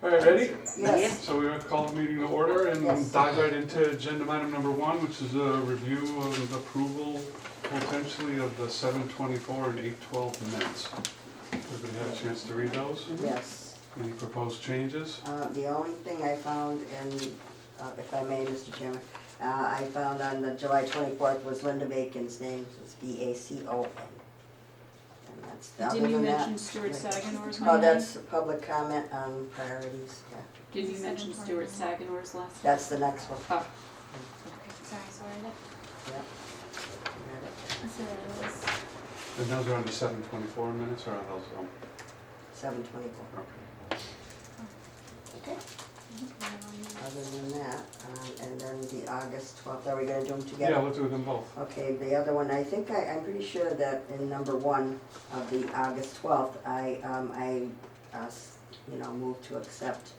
All right, ready? Yes. So we're going to call the meeting to order and Yes. dive right into agenda item number 1, which is a review and approval potentially of the 7:24 and 8:12 minutes. Everybody had a chance to read those? Yes. Any proposed changes? The only thing I found in, if I may, Mr. Chairman, I found on the July 24th was Linda Bacon's name, it's Bacon. And that's, other Didn't you than that- mention Stuart Saginor's Oh, name? that's public comment on priorities, yeah. Didn't you mention Stuart Saginor's last? That's the next one, Oh, Okay, sorry, yeah. so it was, And those are on the 7:24 minutes or on those? 7:24. Okay. Okay. Other than that, and then the August 12th, are we gonna do them together? Yeah, we'll do them both. Okay, the other one, I think I'm pretty sure that in number 1 of the August 12th, I moved to accept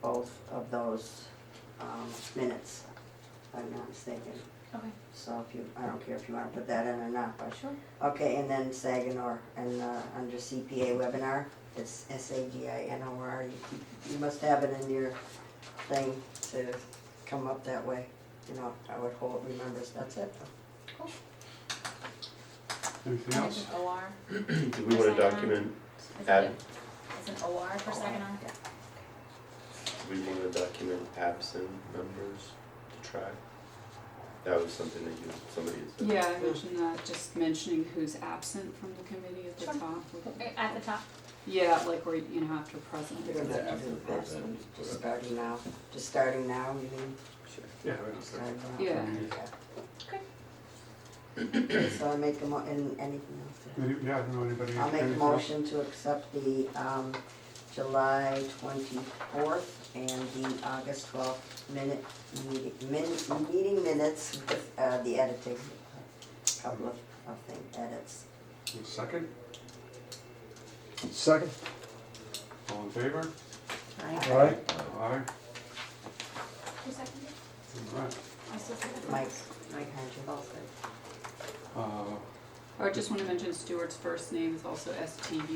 both of those, minutes, if I'm not mistaken. okay, So if you, I don't care if you wanna put that in or not, but. sure. Okay, and then Saginor, and, under CPA webinar, it's Saginor, you must have it in your thing to come up that way, I would hold, remembers, that's it. Anything And else? it's an OR. Do we want to document, add, It's an OR for second on? do we want to document absent members to track? That was something that somebody had said. yeah, I mentioned that, just mentioning who's absent from the committee at the Sure. top. At the top? Yeah, like where, after president. You're gonna have to do that, just starting now, you mean? Sure. Yeah, we don't Starting now. Yeah. So I make and anything else? Yeah, I don't know anybody. I'll make a anything else? motion to accept the, July 24th and the August 12th meeting minutes with, the editing, couple of thing edits. A second? Second. All in favor? Aye. Aye. Who seconded? All right. I still second. Mike Hunter. Oh, I just want to mention Stuart's first name is also Stuart.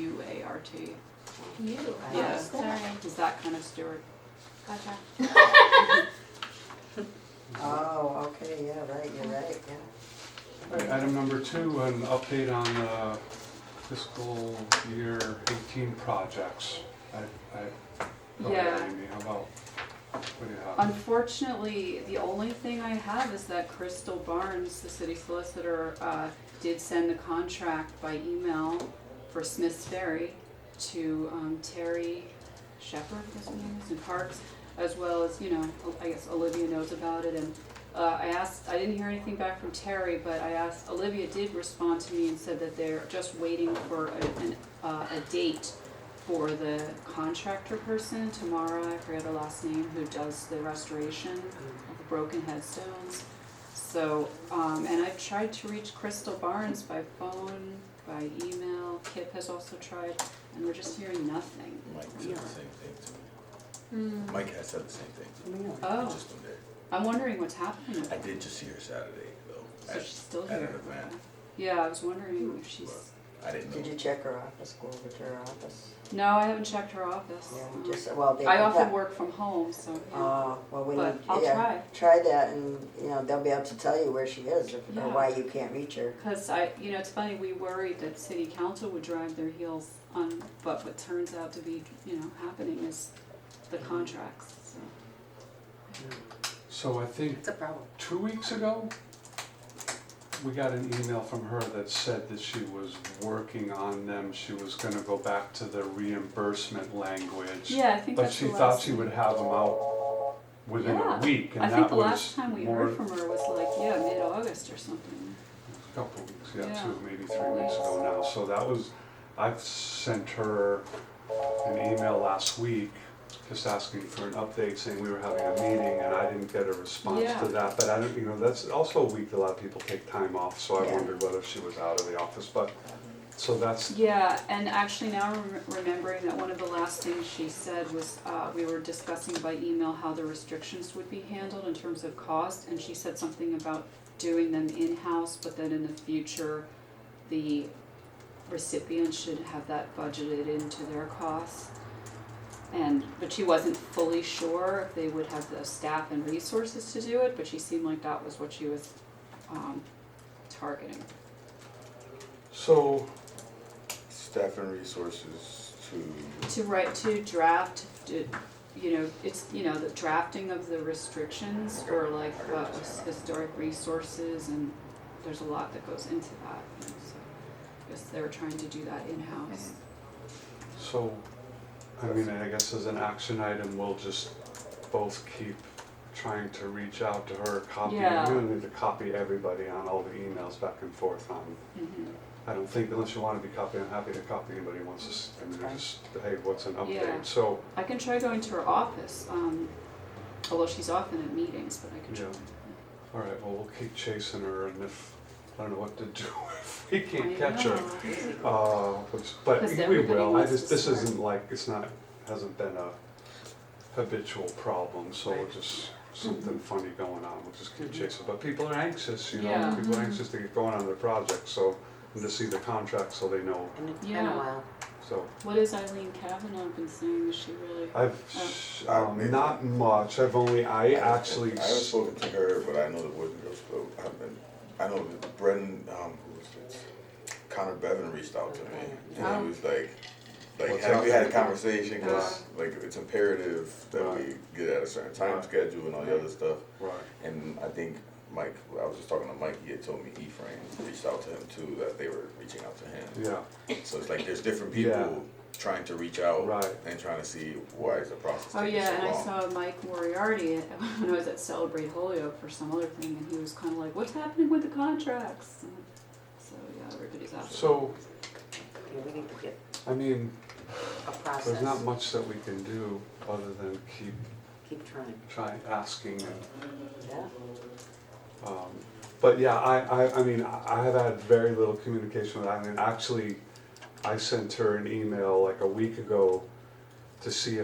You? Yeah. Sorry, Is that kind of Stuart? gotcha. Oh, okay, yeah, right, you're right, yeah. All right, item number 2, an update on fiscal year 18 projects. Go ahead, Yeah. Amy, how about, what do you have? Unfortunately, the only thing I have is that Crystal Barnes, the city solicitor, did send the contract by email for Smith's Ferry to Terry Shepherd, I guess her name is, in Parks, as well as, I guess Olivia knows about it. And I didn't hear anything back from Terry, but I asked, Olivia did respond to me and said that they're just waiting for a date for the contractor person, Tamara, I forget her last name, who does the restoration of the broken headstones. So, and I've tried to reach Crystal Barnes by phone, by email, Kip has also tried, and we're just hearing nothing. Mike said the same thing to me. Hmm. Mike has said the same thing. I Oh, just don't dare. I'm wondering what's happening with I her. did just see her Saturday though. So she's still at here. an event. Yeah, I was wondering if she's, I didn't know. Did you check her office, go over to her office? no, I haven't checked her office. Yeah, just, well, they. I often work from home, so, yeah. Well, we But need, I'll yeah, try that and, they'll be able to tell you where she is or Yeah. why you can't reach her. Because it's funny, we worried that city council would drive their heels on, but what turns out to be, happening is the contracts, so. So I think It's a problem. 2 weeks ago, we got an email from her that said that she was working on them. She was gonna go back to the reimbursement language. Yeah, I think But that's she the thought last. she would have them out within a Yeah. week, and I that think the was last time we more, heard from her was like, mid-August or something. a couple of weeks, Yeah. 2, maybe 3 weeks ago now. So that was, I've sent her an email last week just asking for an update, saying we were having a meeting, and I didn't get a response Yeah. to that. But I don't, that's also a week that a lot of people take time off, so I Yeah. wondered whether she was out of the office. But, so that's, Yeah, and actually now I'm remembering that one of the last things she said was, we were discussing by email how the restrictions would be handled in terms of cost, and she said something about doing them in-house, but then in the future, the recipients should have that budgeted into their costs. But she wasn't fully sure if they would have the staff and resources to do it, but she seemed like that was what she was targeting. So, Staff and resources To draft, it's, the drafting of the restrictions for like historic resources, and there's a lot that goes into that. So I guess they were trying to do that in-house. so, I mean, I guess as an action item, we'll just both keep trying to reach out to her, copy, Yeah. you don't need to copy everybody on all the emails back and forth on. Mhm. I don't think, unless you want to be copied, I'm happy to copy anybody who wants to, I mean, just, hey, what's an Yeah. update? So, I can try going to her office, although she's often at meetings, but I can try. Yeah. all right, well, we'll keep chasing her, and if, I don't know what to do if we can't I catch her. know. But Because we everybody will, wants this to start. isn't like, hasn't been a habitual problem, so we'll just, something funny going on, we'll just keep chasing. But people are anxious, Yeah. people are anxious to get going on their projects, so, and to see the contract so they know, And it's been Yeah. a while. so. What has Eileen Kavanaugh been saying? Is she really? Not much, I actually. I haven't spoken to her, but I know the boys and girls club have been, I know that Brendan, who was it? Connor Bevan reached out to me, and Oh. he was like, What's we had a happening? conversation, cause like, it's imperative that we get at a certain time Right. schedule and all the other stuff. Right, And I think Mike, I was just talking to Mike, he had told me Ephraim reached out to him too, that they were reaching out to him. yeah, So it's like there's different people Yeah. trying to reach out Right. and trying to see why is the process Oh taking yeah, and I so long. saw Mike Moriarty when I was at Celebrate Holyoke for some other thing, and he was kind of like, "What's happening with the contracts?" And so yeah, everybody's out. so, Yeah, we need to get I mean, a process. there's not much that we can do other than keep Keep trying. asking and, Yeah. but yeah, I mean, I have had very little communication with Eileen. Actually, I sent her an email like a week ago to see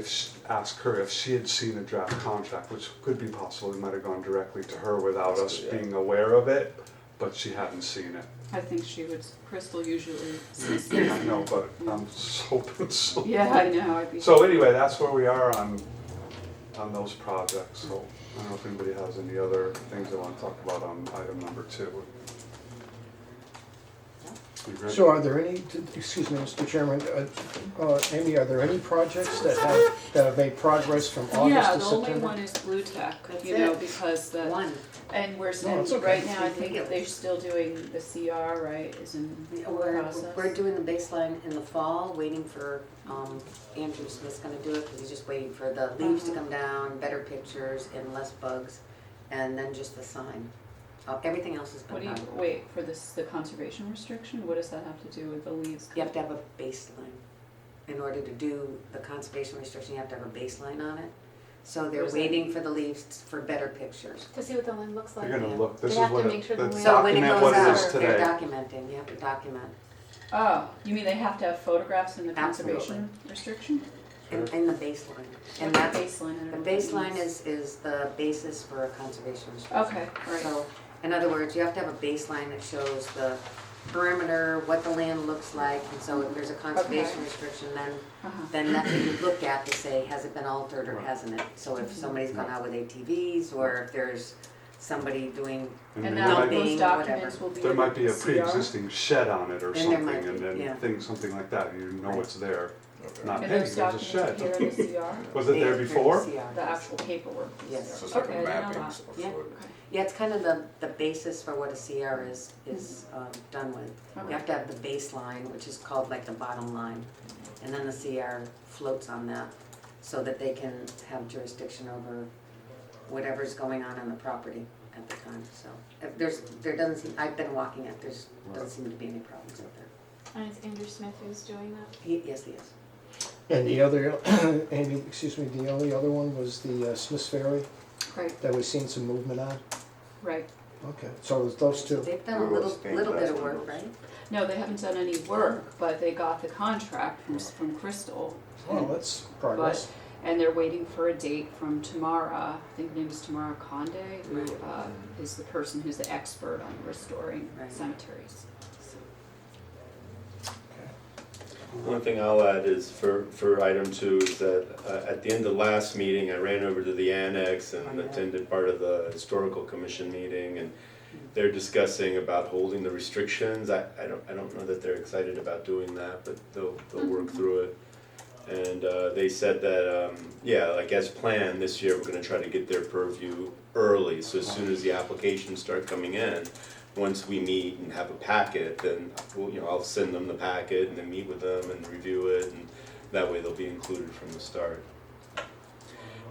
ask her if she had seen a draft contract, which could be possible. We might have gone directly to her without us Yeah. being aware of it, but she hadn't seen it. I think she would. Crystal usually sees I things. know, but I'm just hoping so. Yeah, I know. I'd be. So anyway, that's where we are on those projects. So I don't know if anybody has any other things they want to talk about on item number 2. You agree? So are there any, excuse me, Mr. Chairman, Amy, are there any projects that have made progress from Yeah, August to the only September? one is Blue Tech, That's you know, it. because the, One. and we're it's sending, okay. right now, I It's think ridiculous. they're still doing the CR, right, is in process. We're doing the baseline in the fall, waiting for, Andrew Smith's gonna do it, cause he's just waiting for the leaves to come down, better pictures and less bugs, and then just the sign. Everything else has What been do you, done. wait, for the conservation restriction, what does that have to do with the leaves? You have to have a baseline. In order to do the conservation restriction, you have to have a baseline on it. So they're Where's that? waiting for the leaves for better pictures. To see what the land looks like. You're gonna look, this They is have to what make sure the the land- So when it document goes what it is out, they're today. documenting, you have to document. Oh, you mean they have to have photographs in the Absolutely. conservation restriction? In the baseline. And What's that's, the baseline? I the don't know what that baseline means. is the basis for a conservation restriction. Okay, right. So, in other words, you have to have a baseline that shows the perimeter, what the land looks like, and so if there's a conservation Okay. restriction, Uh-huh. then that's what you look at to say, has it been altered or Right. hasn't it? So if Mhm. somebody's gone out with ATVs, or if there's somebody doing, And there now might be- those dumping, documents will be there in might be a CR? pre-existing shed on it or And there something, might and be, then yeah. things, something like that, you know Right. it's there. Okay. Not, And hey, those there's a documents shed. appear in the CR? Was it there They're before? CR. The actual paperwork? is Yes. So it's CR. like Okay, a I didn't know mapping that. of Yeah. sort. yeah, it's kind of the basis for what a CR is done with. Okay. You have to have the baseline, which is called like the bottom line, and then the CR floats on that, so that they can have jurisdiction over whatever's going on the property at the time, so. If there doesn't seem, I've been walking it, doesn't seem to be any problems out there. And it's Andrew Smith who's doing that. Yes, he is. And the other, Amy, excuse me, the only other one was the Smith's Ferry Right, that we've seen some movement on? right. Okay, so it was those two. They've done a Where little, was Spain little bit last of one work, was? right? No, they haven't done any work, but they got the contract from Crystal. Oh, that's progress. And they're waiting for a date from Tamara, I think her name is Tamara Conde, who is the person who's the expert on restoring Right. cemeteries. So, One thing I'll add is for item 2 is that at the end of last meeting, I ran over to the annex and attended part of the historical commission meeting, and they're discussing about holding the restrictions. I don't know that they're excited about doing that, but they'll work through it. And they said that, yeah, like as planned, this year we're gonna try to get their purview early, so as soon as the applications start coming in, once we meet and have a packet, then I'll send them the packet and then meet with them and review it, and that way they'll be included from the start.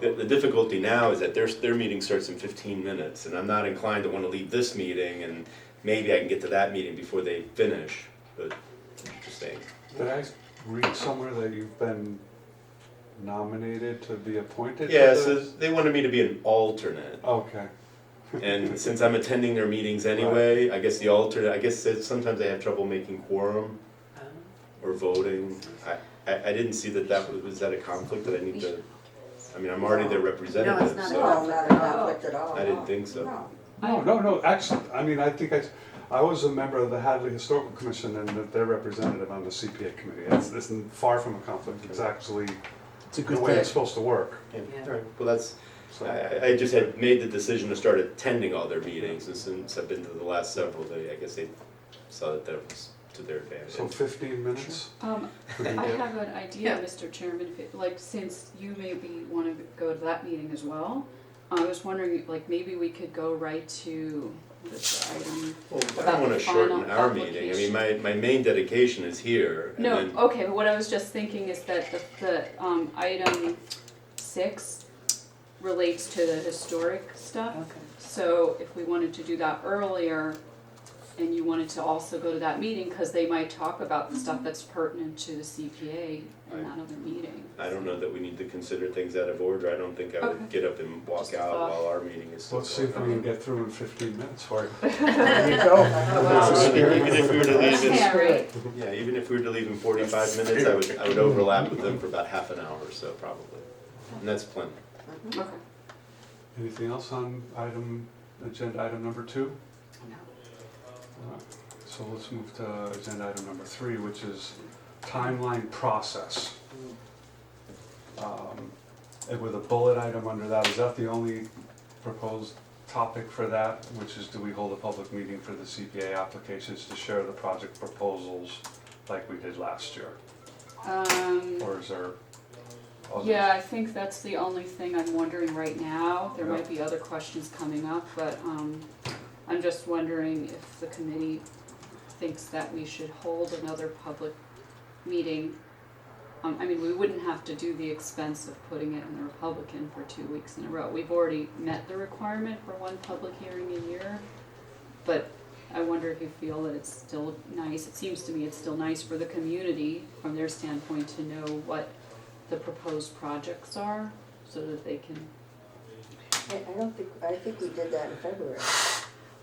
The difficulty now is that their meeting starts in 15 minutes, and I'm not inclined to want to leave this meeting, and maybe I can get to that meeting before they finish, but just saying. Did I read somewhere that you've been nominated to be appointed? to Yeah, the- so they wanted me to be an alternate. Okay. And since I'm attending their meetings anyway, I guess the alternate, I guess that sometimes I have trouble making quorum or voting. I didn't see that was that a conflict that I need to, I mean, I'm already their representative, No, so not a conflict at all. I didn't think so. No. No, actually, I mean, I think I was a member of the Hadley Historical Commission and their representative on the CPA committee. It's far from a conflict, it's actually It's a the good way thing. it's supposed to work. Yeah, all right, well, that's, So, I just had made the decision to start attending all their meetings, and since I've been to the last several, I guess they saw that was to their advantage. so 15 minutes? I have an idea, Mr. Chairman, like, since you maybe wanna go to that meeting as well, I was wondering, like, maybe we could go right to this item. Well, I about don't wanna the shorten final our meeting, I mean, my main dedication is here, and No, then, okay, but what I was just thinking is that the item 6 relates to the historic stuff. So if we wanted to do that earlier, and you wanted to also go to that meeting, cause they might talk about the stuff that's pertinent to the CPA in that other meeting. I don't know that we need to consider things out of order, I don't think I would Okay. get up and walk Just a out thought. while our meeting is still Let's see if we going. can get through in 15 minutes for you. There you go. Even if we were to leave in, Yeah, right. yeah, even if we were to leave in 45 minutes, I would overlap with them for about half an hour or so, probably, and that's plenty. Okay. Anything else on agenda item number 2? No. Alright, so let's move to agenda item number 3, which is timeline process. And with a bullet item under that, is that the only proposed topic for that? Which is, do we hold a public meeting for the CPA applications to share the project proposals like we did last year? Or is there others? Yeah, I think that's the only thing I'm wondering right now. There might be other questions coming up, but I'm just wondering if the committee thinks that we should hold another public meeting. I mean, we wouldn't have to do the expense of putting it in the Republican for 2 weeks in a row. We've already met the requirement for one public hearing a year, but I wonder if you feel that it's still nice. It seems to me it's still nice for the community, from their standpoint, to know what the proposed projects are, so that they can. I think we did that in February.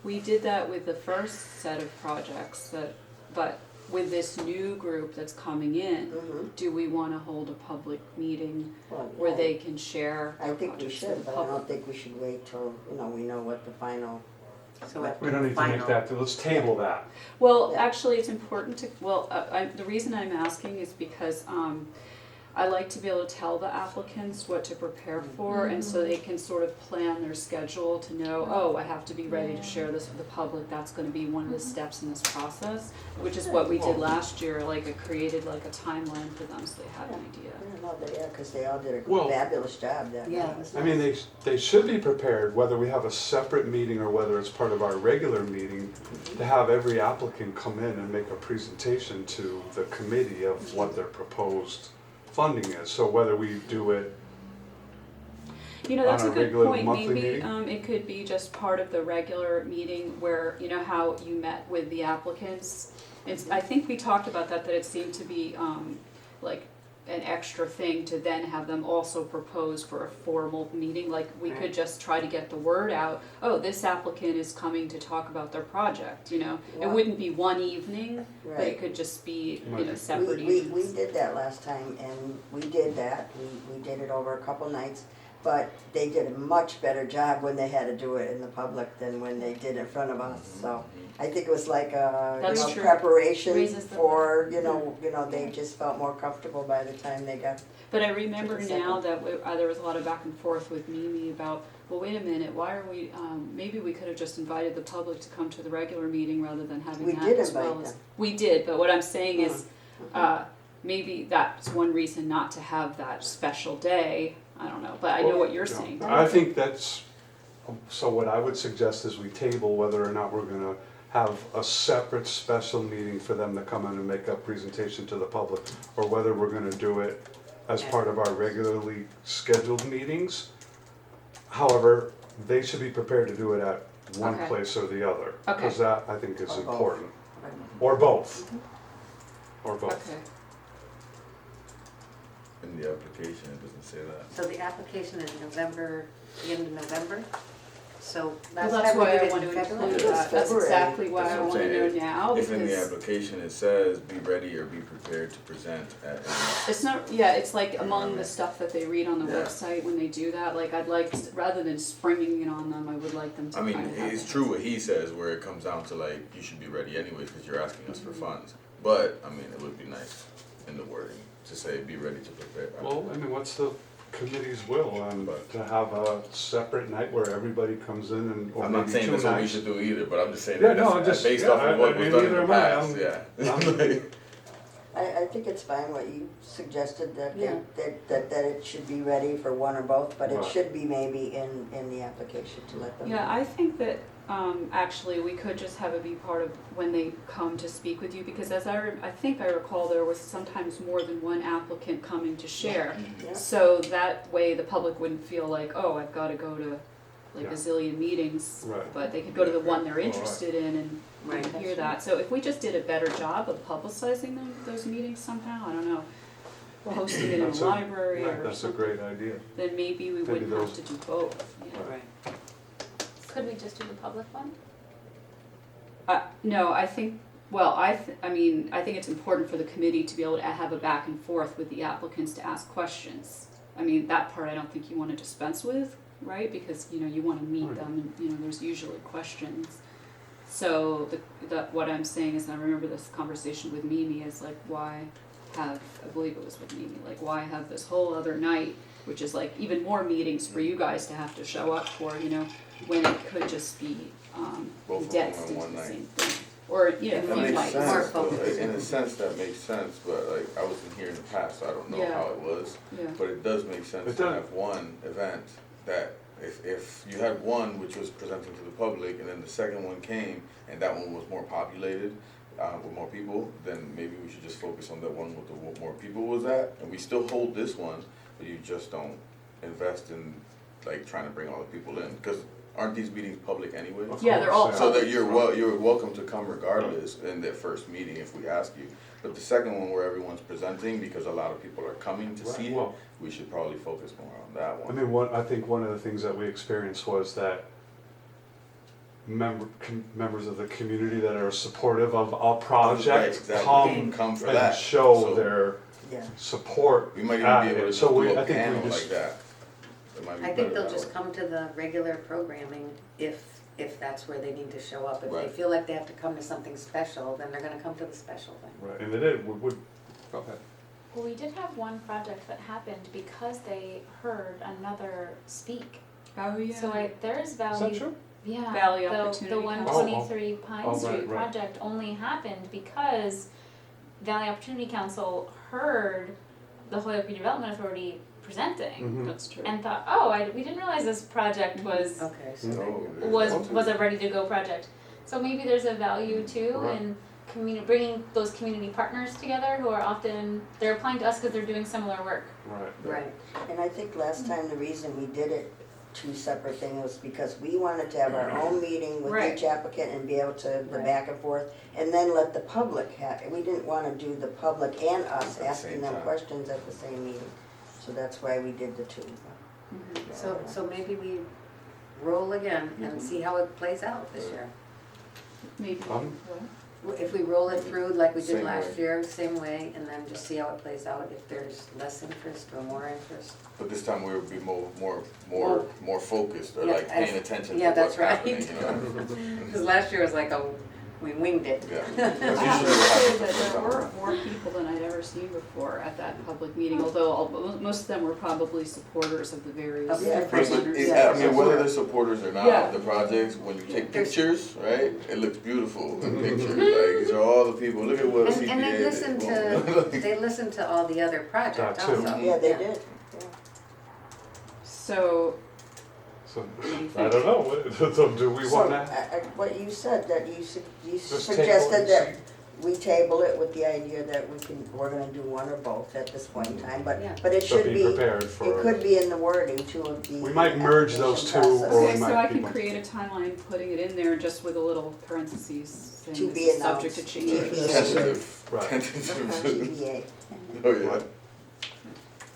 We did that with the first set of projects, but with this new group that's coming in, do we want to hold a public meeting Well, where yeah, they can share I our think we projects with should, the but I public? don't think we should wait till, we know what the final. We don't need to make that, let's table that. Well, Yeah. actually, it's important to, the reason I'm asking is because I like to be able to tell the applicants what to prepare for, and so they can sort of plan their schedule to know, oh, I have to be ready to share this with the public, that's gonna be one of the steps in this process, which is what we did last year, like it created like a timeline for them, so they had an idea. Because they all did a Well, fabulous job that night. I mean, they should be prepared, whether we have a separate meeting or whether it's part of our regular meeting, to have every applicant come in and make a presentation to the committee of what their proposed funding is. So whether we do it You know, that's on a a good regular point, monthly maybe, meeting? it could be just part of the regular meeting where, you know how you met with the applicants? I think we talked about that it seemed to be, like, an extra thing to then have them also propose for a formal meeting, like, we could Right. just try to get the word out, oh, this applicant is coming to talk about their project, you know? It Well- wouldn't be one evening, but Right. it could just be, you Right. know, separate We evenings. did that last time, and we did that, we did it over a couple nights. but they did a much better job when they had to do it in the public than when they did in front of us, so. I think it was like a, That's true. preparation Raises the for, they just felt more comfortable by the time they got. But I remember For the now that there was a lot of back and forth with Mimi about, well, wait a minute, why are we, maybe we could have just invited the public to come to the regular meeting rather than having We that did as well invite as. them. We did, but what I'm saying is, maybe that's one reason not to have that special day, I don't know, but I know what you're saying. I think that's, so what I would suggest is we table whether or not we're gonna have a separate special meeting for them to come in and make a presentation to the public, or whether we're gonna do it as part of our regularly scheduled meetings. However, they should be prepared to do it at one Okay. place or the other, Okay. because that, I think, is Or both. important. Or both. Or both. Okay, In the application, it doesn't say that. So the application is November, the end of November? So well, last that's time we why did I it want in to February. include that, that's February. exactly why That's I what I'm wanna know saying. now, If in the because application it says, be ready or be prepared to present at. it's not, yeah, it's like among the stuff that they read on the Yeah. website when they do that, like I'd like, rather than springing it on them, I would like them to I mean, kind of have it's it. true what he says, where it comes down to like, you should be ready anyways, because you're asking us for funds. But, I mean, it would be nice in the wording to say, be ready to prepare. Well, I mean, what's the committee's will, and to have a separate night where everybody comes in and, or I'm not maybe saying two that's what we nights. should do either, but I'm just saying Yeah, that no, I'm that's just, based yeah, off of what was and done in neither the am I. past, yeah. I think it's fine what you suggested, that, Yeah. that it should be ready for one or both, but it Right. should be maybe in the application to let them. Yeah, I think that, actually, we could just have it be part of when they come to speak with you, because as I think I recall, there was sometimes more than one applicant coming to share. Yeah. So that way, the public wouldn't feel like, oh, I've gotta go to like Yeah. a zillion meetings. Right. But they could go to the one they're Right. interested in and Right. hear that. So if we just did a better job of publicizing those meetings somehow, I don't know, posting it in That's a a- library Right, or that's a something, great idea. then maybe we Maybe wouldn't have those- to do both, you know? Right. Could we just do the public one? No, I think, well, I mean, I think it's important for the committee to be able to have a back and forth with the applicants to ask questions. I mean, that part I don't think you wanna dispense with, right? Because, you wanna meet Right. them and, there's usually questions. So what I'm saying is, and I remember this conversation with Mimi, is like, why have, I believe it was with Mimi, like, why have this whole other night, which is like even more meetings for you guys to have to show up for, when it could just be, Both of condensed them in into one the night. same thing. Or, That few makes nights. More sense, though. focus. In a sense, that makes sense, but like, I wasn't here in the past, so I don't know Yeah. how it was. Yeah. But it does make sense It to does. have one event that, if you had one which was presenting to the public, and then the second one came, and that one was more populated, with more people, then maybe we should just focus on that one with the more people was at, and we still hold this one, but you just don't invest in, like, trying to bring all the people in, because aren't these meetings public anyway? Of Yeah, they're all course, So that public. you're welcome to come regardless in that first meeting if we ask you. But the second one where everyone's presenting, because a lot of people are coming to Right, see it, well- we should probably focus more on that I one. mean, I think one of the things that we experienced was that members of the community that are supportive of a Right, project exactly. Come for and that. show So their Yeah. support. We might at even be able it. to So do we- a I think we panel just- like that. It might be I think better they'll that just way. come to the regular programming if that's where they need to show up. If they Right. feel like they have to come to something special, then they're gonna come to the special thing. Right, and it is, would, okay. Well, we did have one project that happened because they heard another speak. Oh, yeah. So there is Is value. that true? Yeah. Valley the Opportunity one Council. twenty-three Pine Oh, right, Street right. project only happened because Valley Opportunity Council heard the Holyoke Redevelopment Authority presenting Mhm. That's true. and thought, we didn't realize this project was Okay, so No, there's was also- was a ready to go project. So maybe there's a value too Right. in bringing those community partners together who are often, they're applying to us because they're doing similar work. Right. right. And I think last time the reason we did it two separate things was because we wanted to have our own meeting with Right. each applicant and be able to, the Right. back and forth, and then let the public have, we didn't wanna do the public and us At the asking same them time. questions at the same meeting. So that's why we did the two. So maybe we roll again and see how it plays out this year. Maybe. Um, what? If we roll it through like we did Same last way. year, same way, and then just see how it plays out, if there's less interest or more interest. But this time we'll be more focused, or Yeah, like paying as- attention to yeah, what's that's right. happening, you know? Because last year was like we winged it. Yeah. I That's have to usually what say happens that the first there time were around. more people than I'd ever seen before at that public meeting, although most of them were probably supporters of the various Of the But presenters. Yeah. I mean, whether they're supporters or not Yeah. of the projects, when you take There's- pictures, right, it looks beautiful in pictures. Like, these are all the people, look at what a CPA And they did. listened Boom. to, they listened to all the other projects That too. also. Yeah, they did. So, So, what do you think? I don't know, so do we So, wanna, what you said, that you Just table suggested it that and we table it with the idea that we're gonna do one or both at this point in time, Yeah. but it so should be be, prepared it for, could be in the wording too of the. We might merge those application two, process. or- Okay, so might I be can one. create a timeline, putting it in there just with a little parentheses, saying To this be is subject to announced. change. Tentative. Right. Tentative. GBA. Oh, yeah.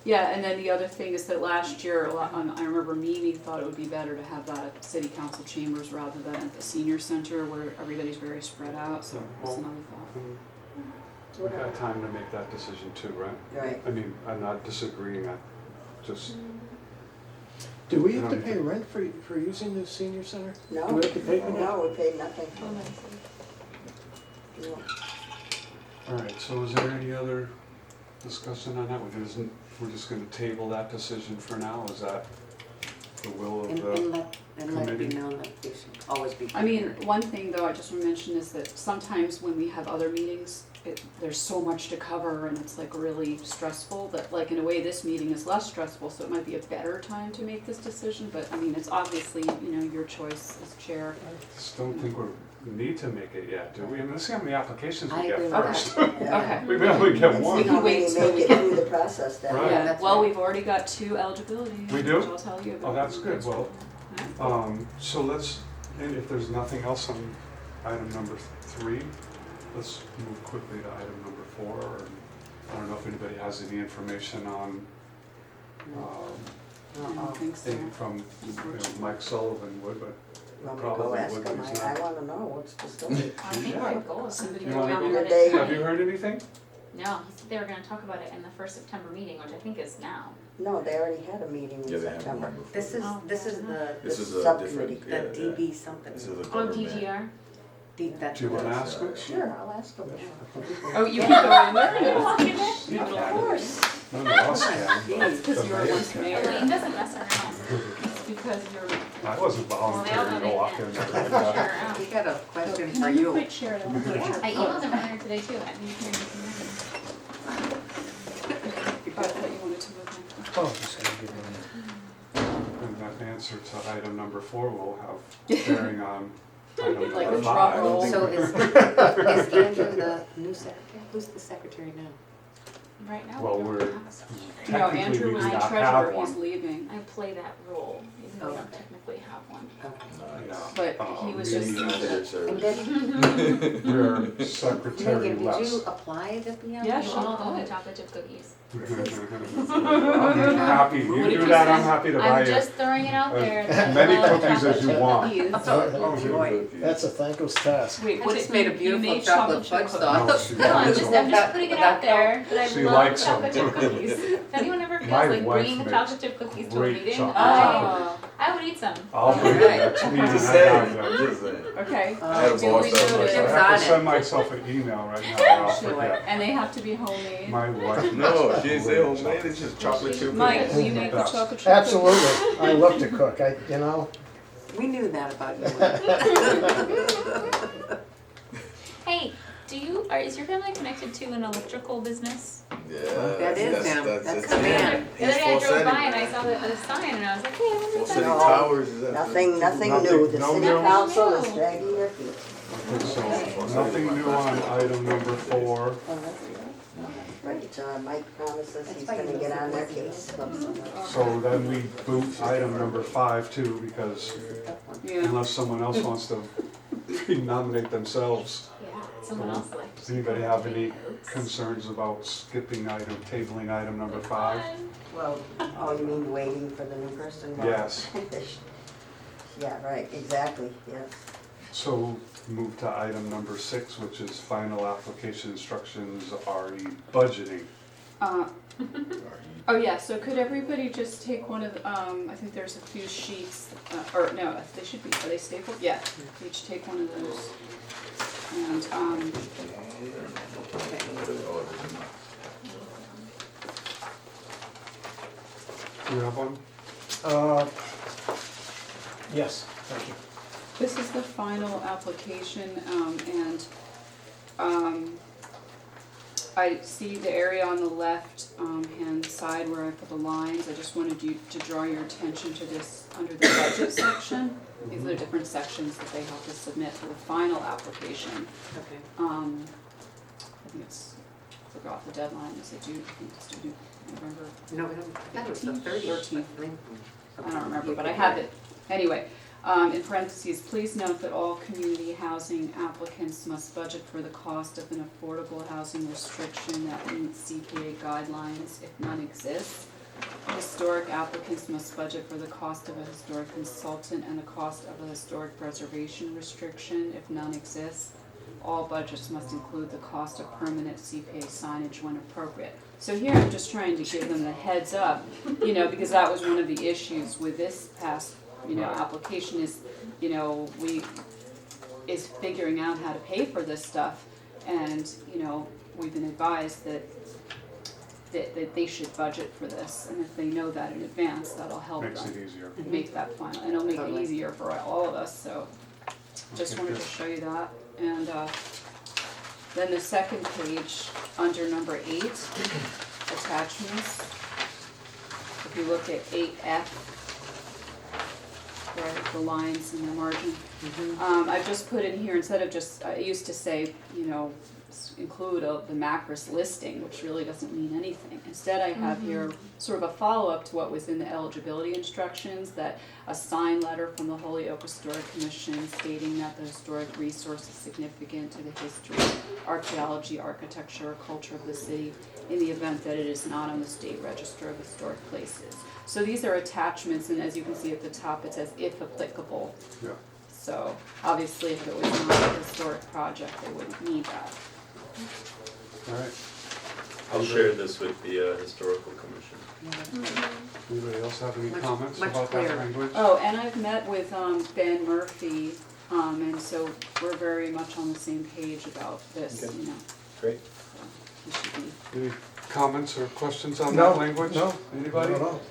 Yeah, and then the other thing is that last year, I remember Mimi thought it would be better to have that at city council chambers rather than at the senior center where everybody's very spread out, so that's another thought. we got time to make that decision too, right? Right. I mean, I'm not disagreeing, I just, Do we have to pay rent for using the senior center? No, Do we have to pay for that? no, we paid nothing. No. all right, so is there any other discussion on that? We're just gonna table that decision for now, is that the will of And the, let it be committee. known that they should always be. I mean, one thing though, I just want to mention is that sometimes when we have other meetings, there's so much to cover and it's like really stressful, that like in a way, this meeting is less stressful, so it might be a better time to make this decision, but I mean, it's obviously, your choice as chair. I just don't think we need to make it yet, do we? I mean, let's see how many applications I we get agree with first. Okay. We may only get And one. see how many Wait till make we- it through the process then. Right. Yeah, that's well, right. we've already got 2 eligibility. We do? Which I'll tell you about. Oh, that's good. Well, Alright. So let's, and if there's nothing else on item number 3, let's move quickly to item number 4. Or, I don't know if anybody has any information on, I don't think so. from Mike Sullivan would, but Want me to go Probably ask would them? be I wanna know what's the story. I think Yeah. our goal is somebody You will wanna talk go- about They- it. have you heard anything? No, he said they were gonna talk about it in the first September meeting, which I think is now. No, they already had a meeting Yeah, in they have September. one before. This is, Oh, this is This the is a subcommittee. different, the yeah, DB something. This is a Oh, government. DGR? That's Do you want to what it ask her? Sure, I'll ask them. Oh, you can go in there? You walk in there? You Of can. course. None of us can, but That's because the you were mayor once can. mayor. Elaine doesn't mess around. It's because you're. I wasn't volunteering to walk in there. We got a question Can for I you. quick share it? I emailed them earlier today too. I didn't hear anything. I thought you wanted to move Oh, just gonna give them. And that answer to item number 4 will have bearing on item Like number a 5. drum roll. So is Andrew the new secretary? Who's the secretary now? Right now, Well, we don't we're- have a secretary. No, Technically, Andrew we was do the not treasurer, have he's one. leaving. I play that role, even though we Okay. don't technically have one. Okay. Yeah. But he was Me just- neither. And Service. did, We're secretary Megan, did you less. apply to be on? Yeah, the she board? All did. only chocolate chip cookies. I'm happy, you What did do you that, say? I'm happy to buy I'm you just throwing it out there. as many that cookies as you chocolate want. He is. Oh, Joy. That's a thankless task. Wait, I what just did made a you beautiful made chocolate fudge chip No, sauce. she No, I'm likes just, them. I'm just putting it out there that I She love likes chocolate them. chip cookies. If anyone ever feels My like wife bringing makes chocolate chip cookies to a great meeting, chocolate I would eat some. I'll bring it Alright. next meeting. Just I saying, have them. just saying. Okay. I had a Duly boss that was noted. like, I Chips have on to it. send myself an email right now, or I'll Do it. forget. And they have to be homemade. My wife. No, she didn't say homemade, it's just chocolate chip Mike, cookies. will you make the Best. chocolate chip cookies? Absolutely. I love to cook. We knew that about you. Hey, is your family connected to an electrical business? Yeah. That is them. That's the The man. other day I drove by and I saw the sign and I was like, hey, I wonder if City that's. No. Towers is that? Nothing Nothing- new, the no city new. council is No. dragging their feet. Okay, so nothing new on item number 4. Right, Mike promises he's gonna get on their case. So then we boot item number 5 too, because Yeah. unless someone else wants to nominate themselves, Yeah, someone else like. does anybody have any concerns about skipping item, tabling item number 5? Well, oh, you mean waiting for the new person? Well, Yes. Yeah, right, exactly, yes. So move to item number 6, which is final application instructions, RE budgeting. Oh yeah, so could everybody just take one of the, I think there's a few sheets, or no, they should be, are they stapled? Yeah, each take one of those. And, Do you have one? Yes, thank you. this is the final application, and, I see the area on the left, hand side where I put the lines. I just wanted you to draw your attention to this under the budget section. These are the different sections that they have to submit for the final application. Okay. I think it's, I forgot the deadline, is it due, I think it's due November, No, we don't, that was the 30th. 13th. I don't remember, but I have it. Anyway, in parentheses, please note that all community housing applicants must budget for the cost of an affordable housing restriction that meets CPA guidelines if none exists. Historic applicants must budget for the cost of a historic consultant and the cost of a historic preservation restriction if none exists. All budgets must include the cost of permanent CPA signage when appropriate. So here I'm just trying to give them the heads up, because that was one of the issues with this past, application is, is figuring out how to pay for this stuff. And, we've been advised that they should budget for this. And if they know that in advance, that'll help Makes them it easier. make that final, and it'll make it Totally. easier for all of us, so just Okay, wanted good. to show you that. And then the second page, under number 8, attachments. If you look at 8F, right, the lines in the margin. I've just put in here, instead of just, I used to say, include the Macris listing, which really doesn't mean anything. Instead, I have here sort of a follow-up to what was in the eligibility instructions, that a signed letter from the Holyoke Historic Commission stating that the historic resource is significant to the history, archaeology, architecture, or culture of the city in the event that it is not on the state register of historic places. So these are attachments, and as you can see at the top, it says if applicable. Yeah. So obviously, if it was not a historic project, they wouldn't need that. All right. I'll share this with the historical commission. Anybody else have any Much- comments much about clearer. that language? Oh, and I've met with Ben Murphy, and so we're very much on the same page about this, Okay. So Great. he should be. Any comments or questions on No, that language? no, Anybody? Not at all.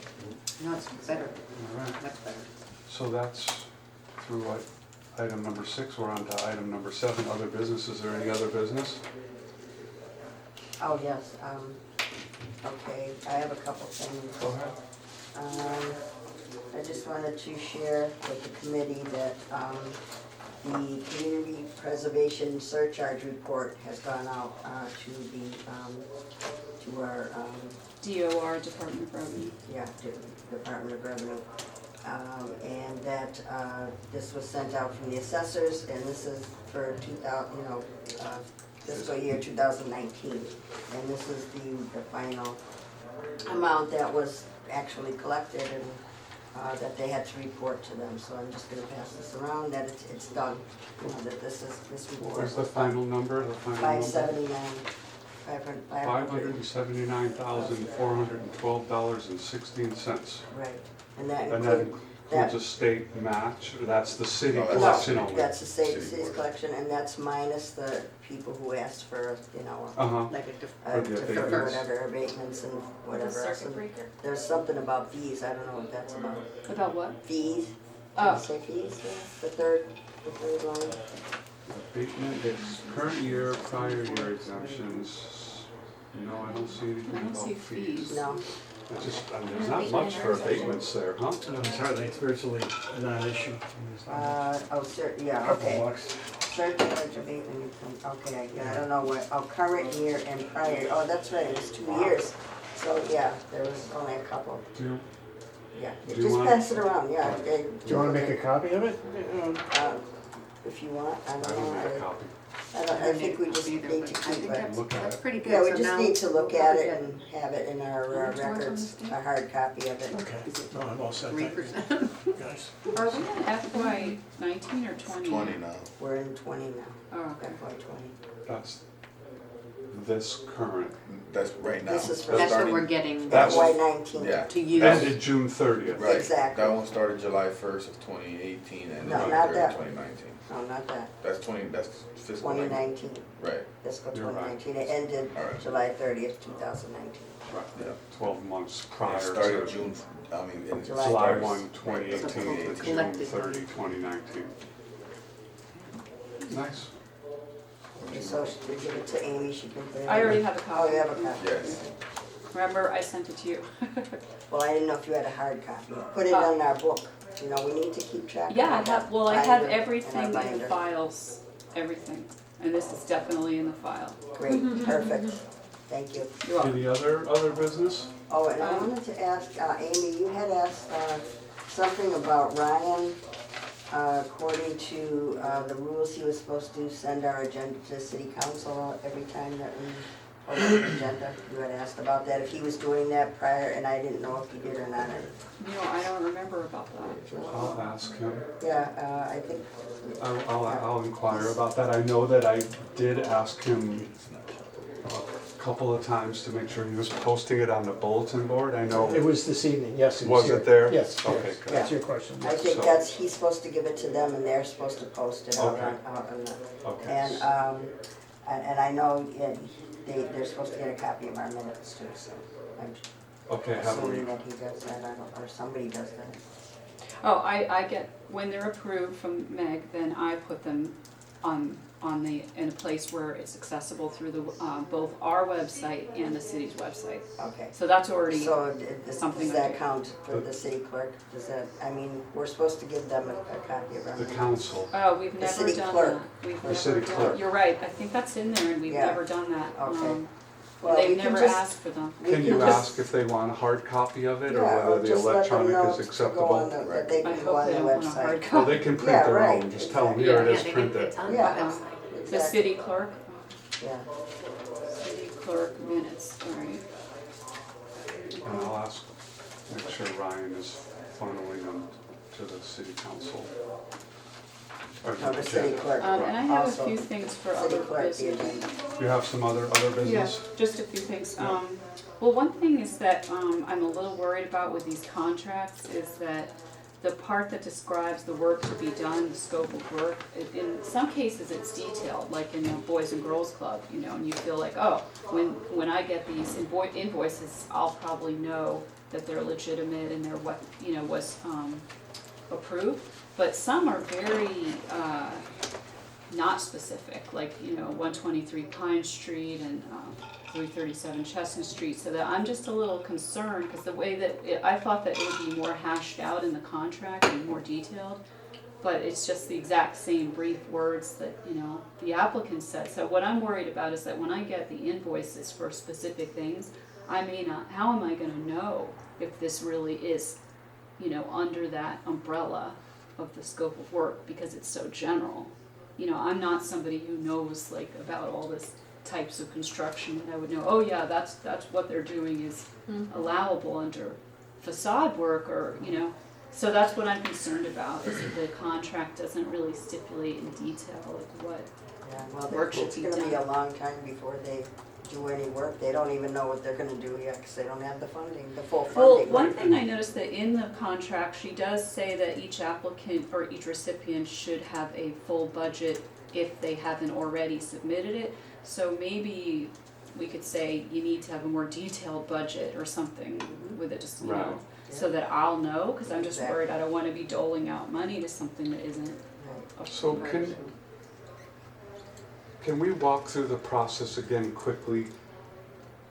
No, it's better, All right. much better. So that's through item number 6. We're on to item number 7, other business. Is there any other business? Oh, yes, okay, I have a couple things. Go ahead. I just wanted to share with the committee that, the community preservation surcharge report has gone out, to our, DOR, Department of Revenue. Department of Revenue. And that, this was sent out from the assessors, and this is for fiscal year 2019. And this is the final amount that was actually collected and, that they had to report to them. So I'm just gonna pass this around, that it's done, that this report. What was the final number? The final number? 579, $579,412.16. right, and that And that includes, includes a state match, or that's the city No, collection only? that's the City city's board. collection, and that's minus the people who asked for, Uh-huh. Like a For the defer abatements. whatever abatements and whatever else. Circuit breaker. There's something about fees, I don't know what that's about. About what? Fees? Oh. Did I say fees? Yeah. The third line. Abatement, it's current year, prior year exemptions. No, I don't see I anything don't about see fees. fees. No, It's just, there's not much for abatements there, huh? No, it's hardly, it's virtually a non-issue. yeah, Couple okay. bucks. Surcharge abatement, okay, yeah, I don't know what, current year and prior, oh, that's right, it was 2 years. So, yeah, there was only a couple, Do you, yeah, Do you just want- pass it around, yeah. Do you wanna make a copy of it? If you want, I I don't don't need a know. copy. I think we just Either, need but to I keep think it. that's, Look at that's it. pretty good. Yeah, we So just now need to look at it we're and have it in our How much was on the records, stamp? a hard copy of it. Okay, no, I'm all set, Three thank you, percent. guys. Are we in FY 19 or 20? 20 now. We're in 20 now, Oh, okay. FY 20. That's this current, That's right now. This is for- That's what starting- we're getting That's- FY 19. Yeah. to use. ended June 30th. Right. Exactly. That one started July 1st of 2018 and No, June not 3rd that of one. 2019. No, not that, That's fiscal 2019, Right, fiscal You're right. 2019. It ended All right. July 30th, 2019. Right. yeah. 12 months It prior started to June, I mean, it July July started- 1, 2018 to June Collected. 30, 2019. Nice. So should we give it to Amy, she can put it in? I already have a Oh, copy. you have a copy? Yes. Remember, I sent it to you. Well, I didn't know if you had a hard copy. Put it on our book, you know, we need to keep track of Yeah, I that have, well, I have binder and our everything in binder. files, everything. And this is definitely in the file. Great, perfect, thank you. You're welcome. Any other business? Oh, and I wanted to ask, Amy, you had asked something about Ryan. According to the rules, he was supposed to send our agenda to city council every time that we hold an agenda. You had asked about that, if he was doing that prior, and I didn't know if he did or not. You know, I don't remember about that. I'll ask him. Yeah, I think, I'll inquire about that. I know that I did ask him a couple of times to make sure he was posting it on the bulletin board. I know, It was this evening, yes, it was was here. it there? Yes, Okay, yes, good. that's your question, I yes. think So- that's, he's supposed to give it to them, and they're supposed to post it out Okay. on the, Okay. and I know they're supposed to get a copy of our minutes too, so I'm Okay, have we, assuming that he does that, I don't, or somebody does that. Oh, I get, when they're approved from Meg, then I put them in a place where it's accessible through the, both our website and the city's website. Okay. So that's already, So something does I that do. count for the city clerk? Does that, I mean, we're supposed to give them a copy of our the minutes. council, oh, we've The never city done clerk. that. We've The never city done, clerk. you're right, I think that's in there and we've Yeah. never done that. Okay. Well, They've we can never just- asked for them. we can you just- ask if they want a hard copy of it, or Yeah, whether the just let them electronic know is to go acceptable? on the, that they I can go hope on they the don't want a hard website. copy. Well, they can Yeah, print their right, own, just tell them, exactly. here it Yeah, is, they print can- it. it's on the Yeah. website. The city clerk, Yeah, city clerk minutes, all right. And I'll ask, make sure Ryan is funneling them to the city council. Or no, the city agenda. clerk. And I have a also. few things for City other clerk, the business. agenda. You have some other business? Yes, just a few things. Well, one thing is that I'm a little worried about with these contracts is that the part that describes the work to be done, the scope of work, in some cases it's detailed, like in the Boys and Girls Club, you know, and you feel like, oh, when I get these invoices, I'll probably know that they're legitimate and they're what, you know, was approved. But some are very not specific, like, you know, 123 Pine Street and 337 Chestnut Street, so that I'm just a little concerned, because the way that, I thought that it would be more hashed out in the contract and more detailed, but it's just the exact same brief words that, you know, the applicant said. So what I'm worried about is that when I get the invoices for specific things, I may not, how am I gonna know if this really is, you know, under that umbrella of the scope of work, because it's so general. You know, I'm not somebody who knows like about all this types of construction, and I would know, oh yeah, that's what they're doing is allowable under facade work, or, you know, so that's what I'm concerned about, is that the contract doesn't really stipulate in detail like what. Yeah, well, Work should it's be gonna be done. a long time before they do any work. They don't even know what they're gonna do yet, because they don't have the funding, the full Well, funding. one thing I noticed that in the contract, she does say that each applicant or each recipient should have a full budget if they haven't already submitted it. So maybe we could say you need to have a more detailed budget or something with it, just, you Right. know, so that I'll know, because I'm just Exactly. worried I don't want to be doling out money to something that isn't. Right. So can we walk through the process again quickly?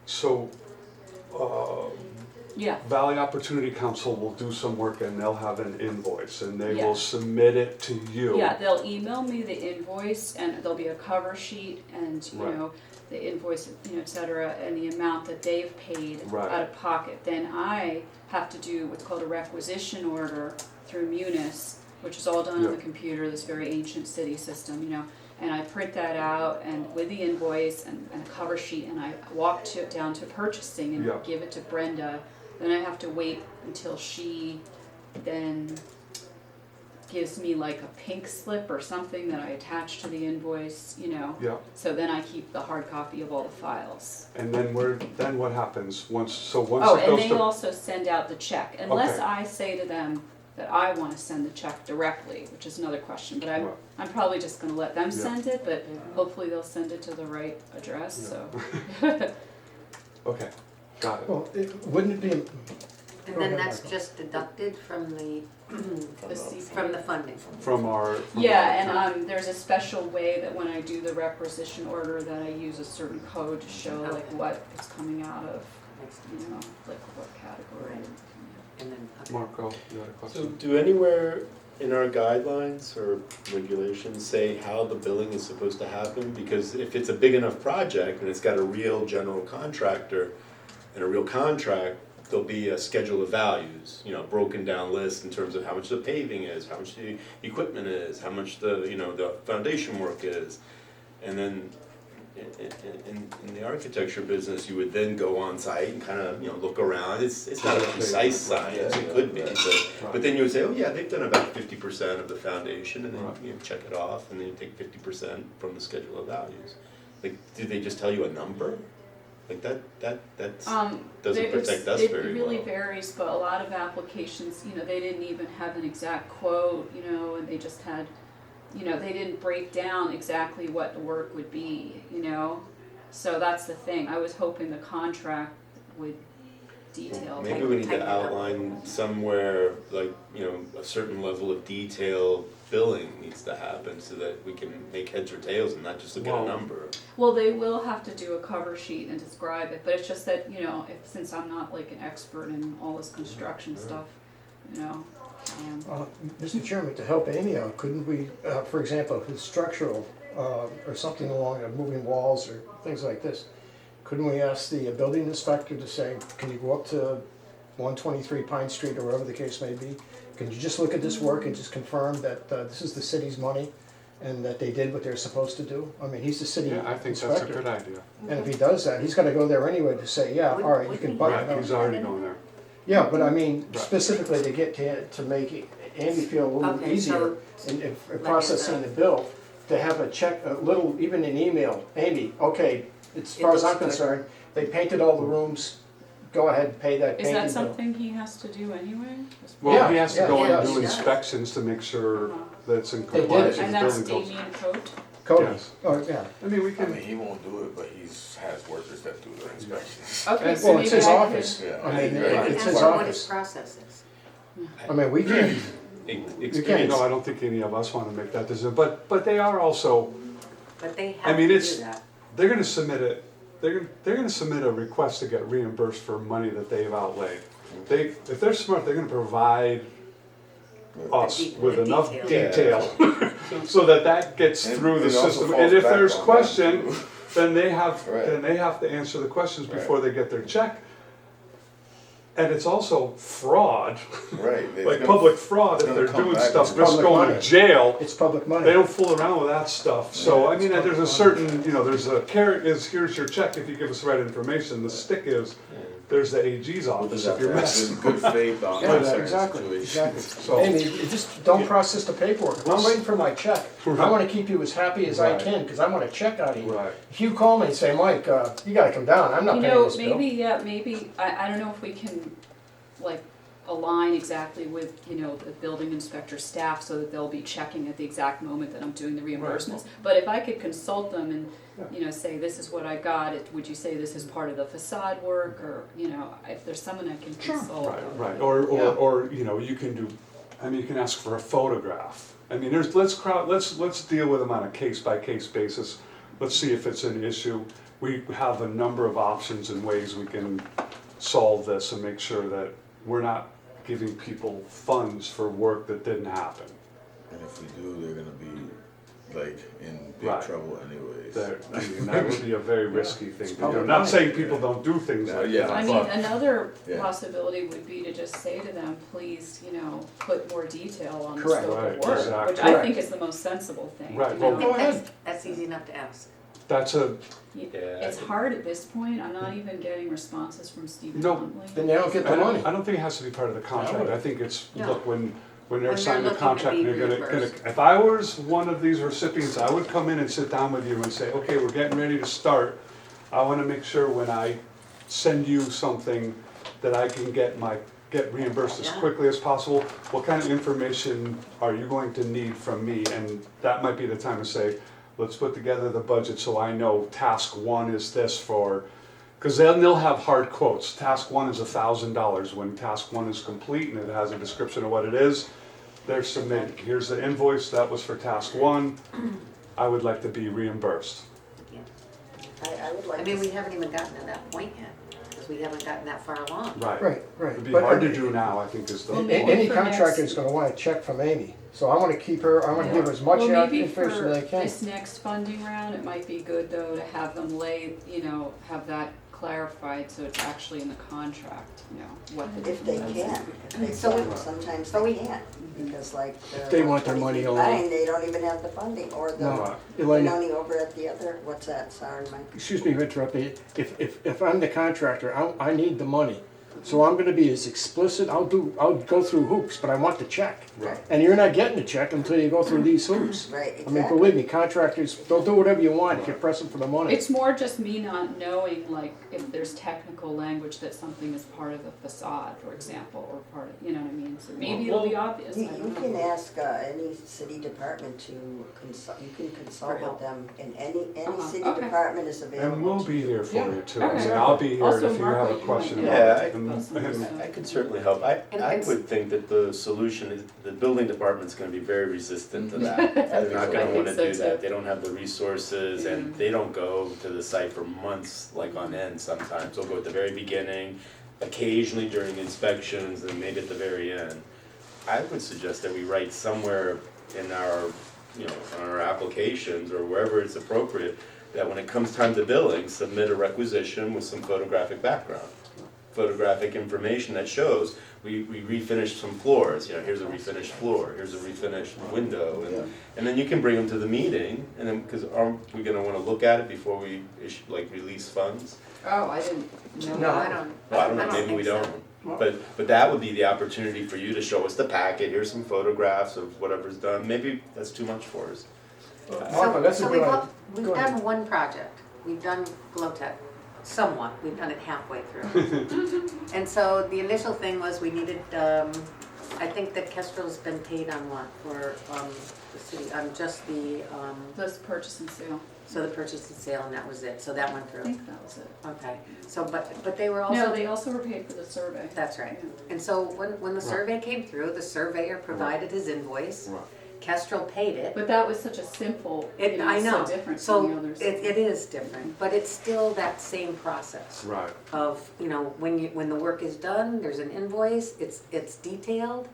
So, Yeah, Valley Opportunity Council will do some work and they'll have an invoice and they Yeah. will submit it to you. yeah, they'll email me the invoice, and there'll be a cover sheet and, you Right. know, the invoice, you know, et cetera, and the amount that they've paid Right. out of pocket. Then I have to do what's called a requisition order through Munis, which is all done on Yeah. the computer, this very ancient city system, you know. and I print that out and with the invoice and a cover sheet, and I walk down to purchasing and Yeah. give it to Brenda. Then I have to wait until she then gives me like a pink slip or something that I attach to the invoice, you know. Yeah, So then I keep the hard copy of all the files. and then then what happens, once Oh, it and goes they to, also send out the check, unless Okay. I say to them that I wanna send the check directly, which is another question, but Right. I'm probably just gonna let them Yeah. send it, but hopefully they'll send it to the right address, so. okay, got it. Well, wouldn't it be, And Go then ahead, that's Michael. just deducted from the The CPA. from the funding. From our. Yeah, and there's a special way that when I do the requisition order that I use a certain code to show like what it's coming out of, you know, like what category. And then, okay. Marco, you had a So question? do anywhere in our guidelines or regulations say how the billing is supposed to happen? Because if it's a big enough project and it's got a real general contractor and a real contract, there'll be a schedule of values, you know, broken down list in terms of how much the paving is, how much the equipment is, how much the, you know, the foundation work is. And then in the architecture business, you would then go on site and kind of, you know, look around. It's not a precise science, it could be, but then you would say, oh yeah, they've done about 50% of the foundation, and then Right. you check it off, and then you take 50% from the schedule of values. Like, did they just tell you a number? Like that's doesn't protect us very It really well. varies, but a lot of applications, you know, they didn't even have an exact quote, you know, and they just had, you know, they didn't break down exactly what the work would be, you know? So that's the thing, I was hoping the contract would detail. Maybe we need Tighten to it up. outline somewhere, like, you know, a certain level of detail billing needs to happen so that we can make heads or tails and not just look at Well- a number. Well, they will have to do a cover sheet and describe it, but it's just that, you know, since I'm not like an expert in all this construction stuff, you know. Mr. Chairman, to help Amy out, couldn't we, for example, if it's structural, or something along moving walls or things like this, couldn't we ask the building inspector to say, can you go up to 123 Pine Street or wherever the case may be? Can you just look at this work and just confirm that this is the city's money and that they did what they're supposed to do? I mean, he's the city Yeah, I think that's a inspector. good idea. And if he does that, he's gotta go there anyway to say, yeah, all right, you can button Right, it he's up. already going there. Yeah, but I mean, Right. specifically to get to make Andy feel a little Okay, easier in processing the bill, to have a check, a little, even an email, Amy, okay, as far as I'm looks good. concerned, they painted all the rooms, go ahead and pay that Is painting bill. that something he has to do anyway? Well, he has to Yeah, go yeah, and do he does. inspections to make sure that it's in They did compliance it. with And the that's building codes. Damien Coat? Cody, Yes. oh, yeah. I mean, we I can, mean, he won't do it, but has workers that do the inspections. Okay, And- so Well, maybe it's his I office, Yeah, I mean, right. it's Depends his on what his office. process is. I mean, we can't, Experience. no, I don't think any of us wanna make that decision, but they are also, But they I have mean, to it's- do that. they're gonna submit it, they're gonna submit a request to get reimbursed for money that they've outlaid. If they're smart, they're gonna provide us The with enough detail. detail so that gets And through the it also system. falls And if back there's on them, question, too. then they have Right. to answer the questions Right. before they get their check. And it's also fraud, Right. it's like gonna- public fraud, it's if gonna they're come doing back stuff, to risk public going to money. jail. it's public money. They don't fool around with that stuff. So, I mean, Yeah. there's a certain, you know, there's a carrot is, here's your check if you give us the right information. The stick is, there's the AG's office if you're There's messing. good faith on Yeah, that certain exactly, situation. exactly. So- Amy, you just don't process the paperwork. I'm waiting for my check. I Right. wanna keep you as happy as I Right. can, cause I want a check out of you. Right. If you call me and say, Mike, you gotta come down, I'm not You paying know, this bill. maybe, I don't know if we can, like, align exactly with, you know, the building inspector staff so that they'll be checking at the exact moment that I'm doing the reimbursements. But if I could consult them and, you know, say, this is what I got, would you say this is part of the facade work, or, you know, if there's someone I can consult. Right, that would be- or, you know, you can do, I mean, you can ask for a photograph. I mean, let's deal with them on a case-by-case basis. Let's see if it's an issue. We have a number of options and ways we can solve this and make sure that we're not giving people funds for work that didn't happen. And if we do, they're gonna be like in big Right. trouble anyways. That would be a very risky thing to do. public I'm not money. saying people don't do things like Yeah. that. I mean, but- another Yeah. possibility would be to just say to them, please, put more detail on the Correct. scope Right, of work, exactly. which I Correct. think is the most sensible thing. Right, you well, know? Go ahead. That's easy enough to ask. That's a, It's hard at this point, I'm not even getting responses from Stephen No. Huntley. Then they don't get the I money. don't think it has to be part of the contract. I think it's, No. look, when they're they're signing the looking to contract, be they're gonna, reimbursed. if I was one of these recipients, I would come in and sit down with you and say, okay, we're getting ready to start. I wanna make sure when I send you something that I can get reimbursed as Yeah. quickly as possible. What kind of information are you going to need from me? And that might be the time to say, let's put together the budget so I know task one is this for, because then they'll have hard quotes. Task one is $1,000. When task one is complete and it has a description of what it is, they're submitting. Here's the invoice, that was for task one. I would like to be reimbursed. I would like I to. mean, we haven't even gotten to that point yet, because we haven't gotten that far along. Right. Right, right. It'd be But, hard to do now, I think is the Well, A- maybe Any for contractor next- is gonna want a check from Amy, so I wanna keep her, I wanna give her as much Well, maybe information as I for can. this next funding round, it might be good though to have them have that clarified so it's actually in the contract, what the. If they difference can, is. if they So can, we- sometimes so they we- can't, because like the. They want their money 123 they don't even have the funding, or the No, Right. Elaine, money over at the other, what's that, sorry, Mike. excuse me for interrupting, if I'm the contractor, I need the money. So I'm gonna be as explicit, I'll go through hoops, but I want the check. Right. And you're not getting the check until you go through these hoops. Right, I mean, exactly. believe me, contractors, they'll do whatever you want if you're pressing for the money. It's more just me not knowing, like, if there's technical language that something is part of a facade, for example, or part of, you know what I mean? So maybe it'll be obvious, I You don't know. can ask any city department to consult, you can consult For with help. them, and any city Okay. department is available. And we'll be here for Yeah. you too. I Okay. mean, I'll be here Also, if you Mark, have a what you question might about know. it. And- I could certainly help. I would think that the solution is, the building department's gonna be very resistant to that. They're not I gonna think wanna so, do that. too. They don't have the resources and they don't go to the site for months, like on end sometimes. They'll go at the very beginning, occasionally during inspections, and maybe at the very end. I would suggest that we write somewhere in our, on our applications or wherever it's appropriate, that when it comes time to billing, submit a requisition with some photographic background. Photographic information that shows we refinished some floors, here's a refinished floor, here's a refinished window, and then you can bring them to the meeting, and then, because aren't we gonna wanna look at it before we issue, release funds? Oh, I didn't know No, that. I don't. Well, I don't know, maybe think we so. don't, but that would be the opportunity for you to show us the packet, here's some photographs of whatever's done, maybe that's too much for us. Martha, that's a So good we've, idea. we've Go ahead. done one project, we've done Glowtech, somewhat, we've done it halfway through. And so the initial thing was we needed, I think that Kestrel's been paid on what, for, the city, on just the, This purchase and sale, so the purchase and sale, and that was it, so that went I through. think that was it. Okay, so, but they were No, also, they also were paid for the survey. that's right. Yeah. And so when the survey came through, the surveyor provided his invoice, Right. Kestrel paid it. But that was such a simple, I know, so different from the so others. it is different, but it's still that same process. Right. Of, when the work is done, there's an invoice, it's detailed,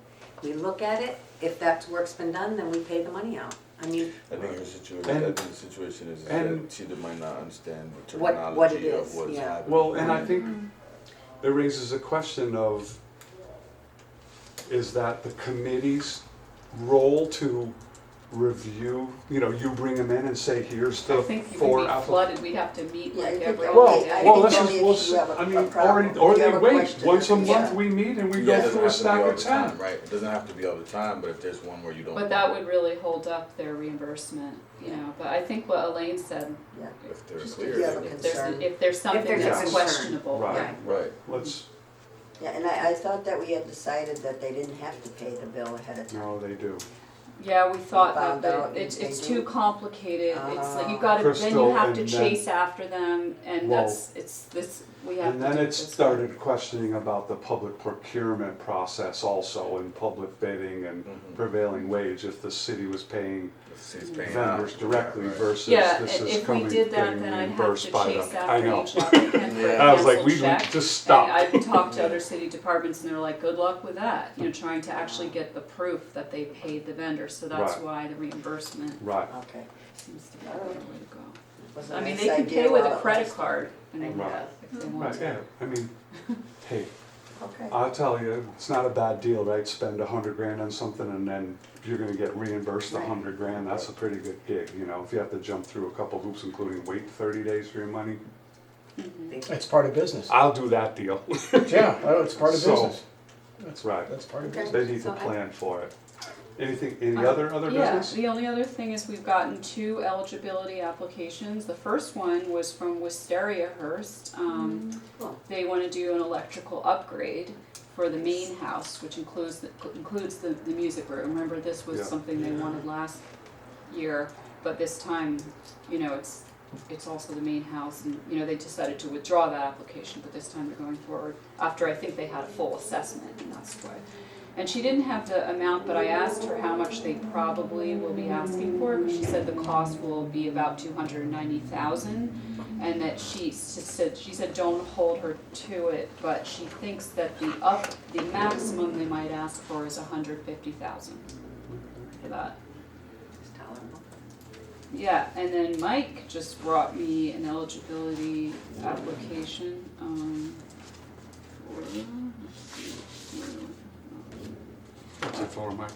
we look at it, if that work's been done, then we pay the money out. I mean, I think the situation is and- that she might not understand the What it terminology is, of what's yeah. happening. Well, and I think it raises a question of, is that the committee's role to review, you bring them in and say, here's I the think you four could be applicants. flooded, we'd have to meet Yeah, like I think every that- Well, other day. I well, think let's only just, if we'll, you have I a mean, problem. or If you they have a wait, question, once a yeah. month we meet and we It go doesn't through a have to be stack all of the 10. time, right? It doesn't have to be all the time, but if there's one where you don't. But that would really hold up their reimbursement, but I think what Elaine said, Yeah. If they're Just clear. if you have a then- concern. if there's something there's a that's concern. questionable, Right. yeah. Right. Let's, Yeah, and I thought that we had decided that they didn't have to pay the bill ahead of time. no, they do. Yeah, we thought that, Found out but it's they too do. complicated, it's like Oh. you gotta, then you Crystal, have to and then- chase after them, and Well- it's this we have to And do then it it this way. started questioning about the public procurement process also, and public bidding and prevailing wage, if the city was paying The city's paying vendors out. directly Yeah, right. versus Yeah, this and is if we coming, did that, getting then I'd have reimbursed to by chase the, I after know. each applicant for a Yeah. I was like, canceled we check. just stop. And I've talked to other city departments and they're like, good luck with that, you know, trying to actually get the proof that they paid the vendor, so that's Right. why the reimbursement Right, Okay. seems to be the way to go. Was a I mean, nice they can idea pay with while a it credit lasted. card, I mean, Right. if they want right, to. yeah, I mean, hey, Okay. I'll tell you, it's not a bad deal, right? Spend $100,000 on something and then you're gonna get reimbursed Right. $100,000, that's a pretty good gig, you know? If you have to jump through a couple hoops, including wait 30 days for your money, It's part of business. I'll do that deal. Yeah, it's part of So- business. That's right. That's part of Okay. business. They need to So I- plan for it. Anything, any Uh, other Yeah, business? the only other thing is we've gotten 2 eligibility applications. The first one was from Wisteria Hearst. Cool. They want to do an electrical upgrade for the main house, which includes the music room. Remember, this was Yeah. something they wanted last year, but this time, you know, it's also the main house, and, you know, they decided to withdraw that application, but this time they're going forward after I think they had a full assessment, and that's why. And she didn't have the amount, but I asked her how much they probably will be asking for, because she said the cost will be about $290,000, and that she said don't hold her to it, but she thinks that the maximum they might ask for is $150,000 for that. Just tell them. Yeah, and then Mike just brought me an eligibility application, What's it for, Mike?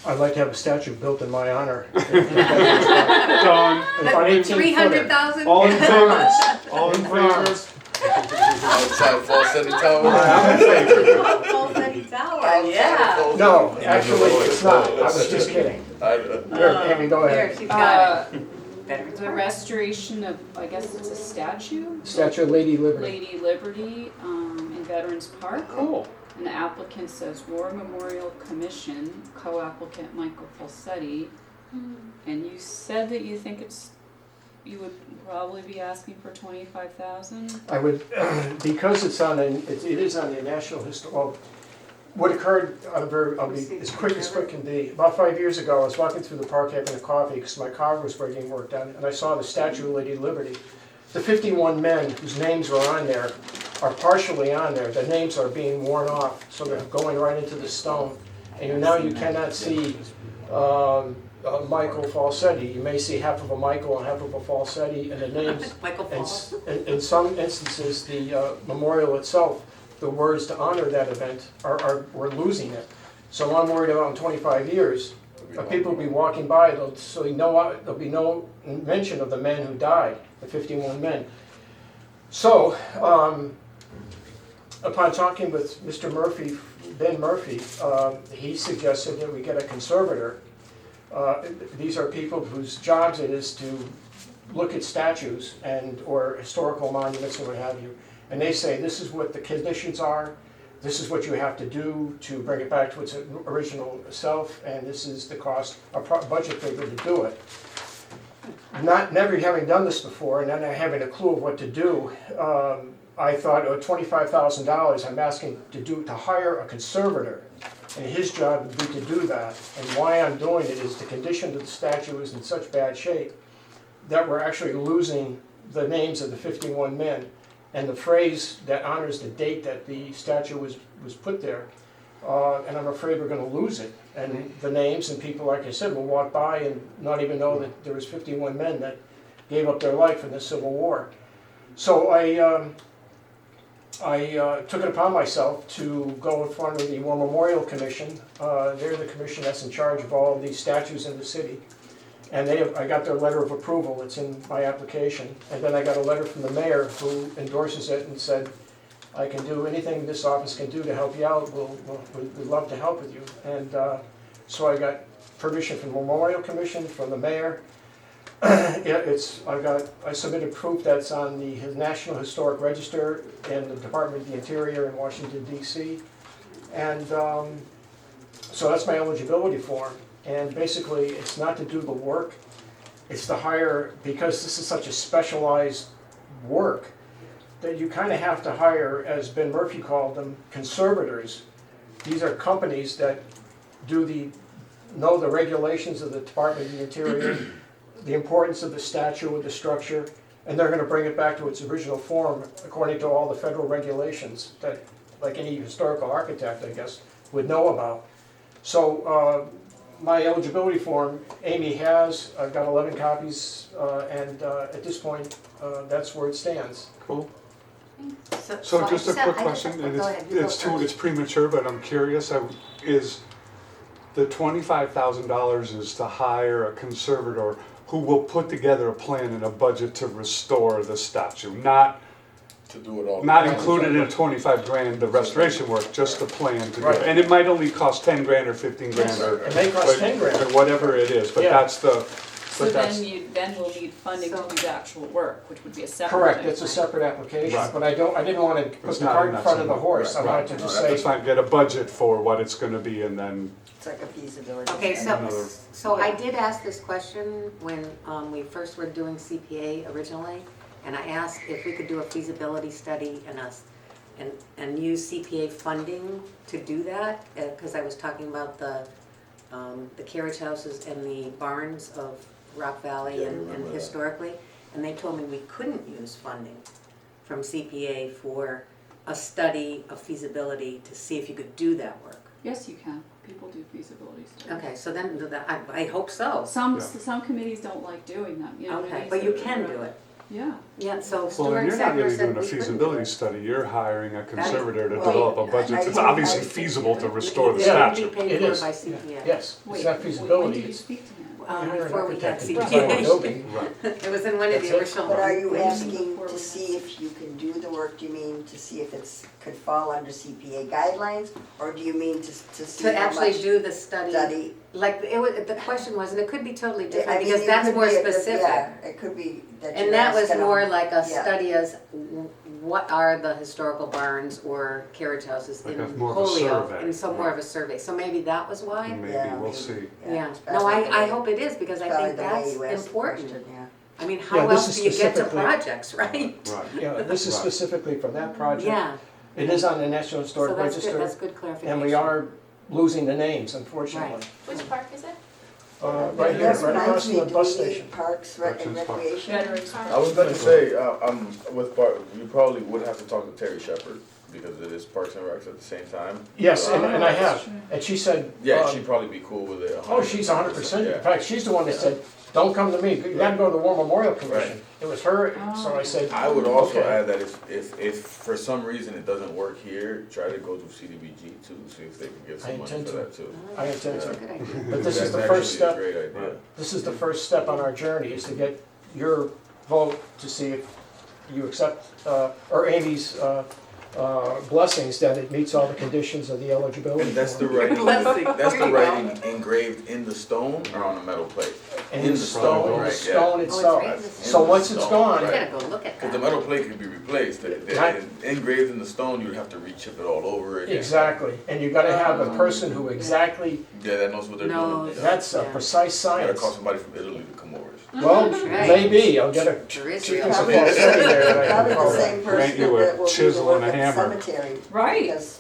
I'd like to have a statue built in my honor. Done. About 18 footer. 300,000? All in favor? All in favor? Outside Fall City Tower. I'm in favor. Full City Tower, Outside yeah. Fall No, City- actually, it's not. I was just kidding. Here, Amy, go Here, ahead. she's got it. Veterans The Park. restoration of, I guess it's a statue? Statue of Lady Liberty. Lady Liberty, in Veterans Park. Cool. And the applicant says War Memorial Commission, co-applicant Michael Falsetti. And you said that you think you would probably be asking for 25,000? I would, because it is on the National Well, what occurred, I'll be as quick can be. About 5 years ago, I was walking through the park having a coffee because my car was getting work done, and I saw the statue of Lady Liberty. The 51 men whose names were on there are partially on there. The names are being worn off, so they're going right into the stone. And now you cannot see Michael Falsetti. You may see half of a Michael and half of a Falsetti, and the names. Michael And Falls. in some instances, the memorial itself, the words to honor that event we're losing it. So I'm worried about in 25 years, people will be walking by, there'll be no mention of the men who died, the 51 men. So, upon talking with Mr. Murphy, Ben Murphy, he suggested that we get a conservator. These are people whose jobs it is to look at statues or historical monuments and what have you. And they say, this is what the conditions are, this is what you have to do to bring it back to its original self, and this is the cost, a budget figure to do it. Never having done this before, and then having a clue of what to do, I thought, $25,000 I'm asking to hire a conservator, and his job would be to do that. And why I'm doing it is the condition of the statue is in such bad shape that we're actually losing the names of the 51 men. And the phrase that honors the date that the statue was put there, and I'm afraid we're going to lose it. And the names and people, like I said, will walk by and not even know that there was 51 men that gave up their life in the Civil War. So I took it upon myself to go in front of the War Memorial Commission. They're the commission that's in charge of all these statues in the city. And I got their letter of approval, it's in my application. And then I got a letter from the mayor who endorses it and said, I can do anything this office can do to help you out, we'd love to help with you. And so I got permission from the Memorial Commission, from the mayor. I submitted proof that's on the National Historic Register and the Department of the Interior in Washington, D.C. And so that's my eligibility form. And basically, it's not to do the work, it's to hire, because this is such a specialized work, that you kind of have to hire, as Ben Murphy called them, conservators. These are companies that know the regulations of the Department of the Interior, the importance of the statute with the structure, and they're gonna bring it back to its original form according to all the federal regulations that, like any historical architect, I guess, would know about. So, my eligibility form, Amy has, I've got 11 copies, and at this point, that's where it stands. Cool. So So just a I quick I question, just- and go ahead, you go first. it's premature, but I'm curious, is the $25,000 is to hire a conservator who will put together a plan and a budget to restore the statue, not To do it all. included in 25 grand, the restoration work, just the plan to do Right. it. And it might only cost 10 grand or 15 grand or. It may cost 10 grand. or whatever it is, but Yeah. that's the, So but that's, then we'll need funding to So- do the actual work, which would be a separate Correct, thing. it's a separate application, Right. but I didn't want to put It's the not cart in in that front of the same- horse. I right, wanted to right. just Let's say, not get a budget for what it's gonna be and then, It's like a feasibility. Okay, study. so I did ask this question when we first were doing CPA originally, and I asked if we could do a feasibility study and use CPA funding to do that, because I was talking about the carriage houses and the barns of Rock Valley Yeah, I and remember that. historically, and they told me we couldn't use funding from CPA for a study of feasibility to see if you could do that work. Yes, you can. People do feasibility studies. Okay, so then, I hope so. Some, Yeah. some committees don't like doing them, you know what I Okay, mean? but you So- can do it. Yeah. Yeah, so well, Stuart then you're not Sackler really said doing a we couldn't do feasibility it. study, you're hiring a conservator to well, develop a budget. It's I- obviously I- feasible to restore the It Yeah. would statue. be paid it for is, by yeah. CPA. Yes, Oh, it's not When feasibility, did you it's speak to him? you hire an Before we had architect to design a CPA. building. Right. It was in one of That's the it. original. But are you When asking before to we- see if you can do the work, do you mean to see if it's, could fall under CPA guidelines? Or do you mean to see To how actually much do the study, study? like, the question was, and it could be totally I different, mean, because it that's could more be specific. Yeah, it could be that And you're that was asking more them- like a yeah. study as what are the historical barns or carriage houses Like in a more of a Holyoke, survey, and so more right. of a survey, so maybe that was why? Maybe, Yeah, we'll maybe. see. Yeah, it's no, probably the I way- hope it is, because I probably think the way that's you asked the important. question, yeah. I mean, Yeah, how this else is do you get to specifically- projects, right? Right. Yeah, this is Right. specifically from that project. Yeah, It is on the National so Historic that's good, Register, that's good clarification. and we are losing the names, unfortunately. Right. Which park is it? Right here, That right across reminds from me, the do bus we need station. Parks, and Veterans Park. recreation? Veterans Park. I was gonna say, with Bart, you probably would have to talk to Terry Shepherd, because it is Parks and Recs at the same time. Yes, and I that's have, true. and she said, Yeah, um, she'd probably be cool with it. oh, she's 100%. In Yeah. fact, she's the one that said, don't come to me, you gotta go to the War Memorial Commission. Right. It was her, so I said, I would also Okay. add that if for some reason it doesn't work here, try to go to CDBG too, see if they can get I some money intend for to. that too. I intend That's a to. good idea. But this is That's the first actually a step, great idea. this is the first step on our journey, is to get your vote to see if you accept, or Amy's blessings that it meets all the conditions of the eligibility. And that's the form. writing, Blessing. that's There the you go. writing engraved in the stone or on a metal plate. And in the the stone, stone, the right, stone yeah. itself. right in the stone. So once it's Stone, gone, I right. gotta go look at Because the that. metal plate could be replaced, Right. engraved in the stone, you'd have to re-chip it all over again. exactly, and you gotta have a person who exactly, Yeah, that knows what they're No, doing. that's a Yeah. precise You gotta science. call somebody from Italy to come over. Well, Right. maybe, I'll get a There is chicken real. supply sitting there that I Probably can call the that. same Grant person you a that will do the chisel work and a at the hammer. cemetery. Right. Because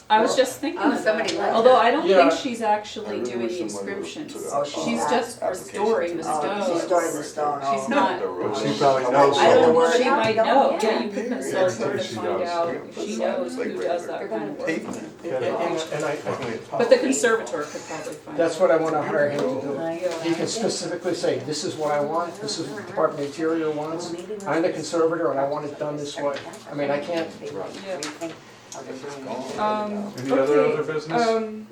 I was just thinking Oh, of somebody that. like Although that. I don't Yeah. think she's actually I really doing wish the somebody would inscriptions. put Oh, She's she's just application restoring the to- Oh, stones. she's storing the stone. She's oh. not. The road. She probably I knows. I don't know Word if she out, might don't know, you? yeah, you can consult her to She find does. out if she knows who does that kind of work. Pavement. And I, But the conservator could probably find out. that's what I wanna hire him to do. Like, He can specifically say, this is what I want, this is what the Department of Interior wants, I'm the conservator and I want it done this way. I mean, I can't, Any other Okay, business?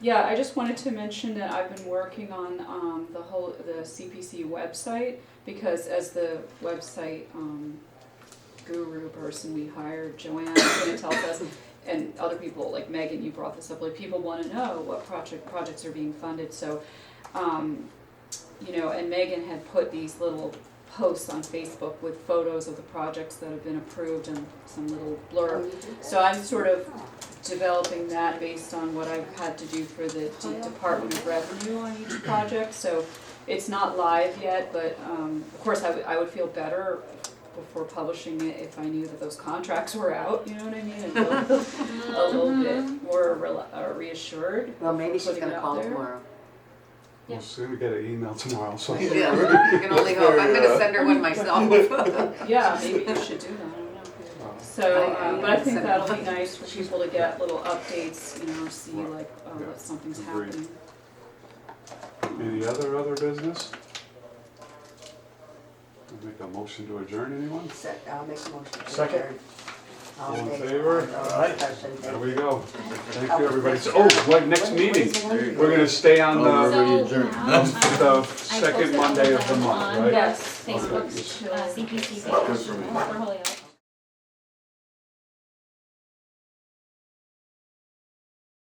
Yeah, I just wanted to mention that I've been working on the CPC website, because as the website guru person we hired, Joanne, kind of tells us, and other people, like Megan, you brought this up, like people want to know what projects are being funded, so, you know, and Megan had put these little posts on Facebook with photos of the projects that have been approved and some little blurb. So I'm sort of developing that based on what I've had to do for the Department of Revenue on each project. So it's not live yet, but of course I would feel better before publishing it if I knew that those contracts were out, you know what I mean? And feel a little bit more reassured. Well, maybe she's Putting it gonna out call there. tomorrow. Well, she's gonna get an email tomorrow, so. Yeah, you can only hope. I'm gonna send her one myself. Yeah, maybe you should do that, I don't know. So, but I think that'll be nice for people to get little updates, you know, see like, Yeah, that something's agreed. happening. Any other business? I'll make a motion to adjourn, anyone? I'll make a motion to Second. adjourn. All in I'll favor? no Aye. discussion, There thank we you. go. Thank you, everybody. So, oh, like next meeting, we're gonna stay on Oh, the, really So, adjourned. the second Monday of the month, right? On Yes. Facebook, Okay. CPC page Good for me. for Holyoke.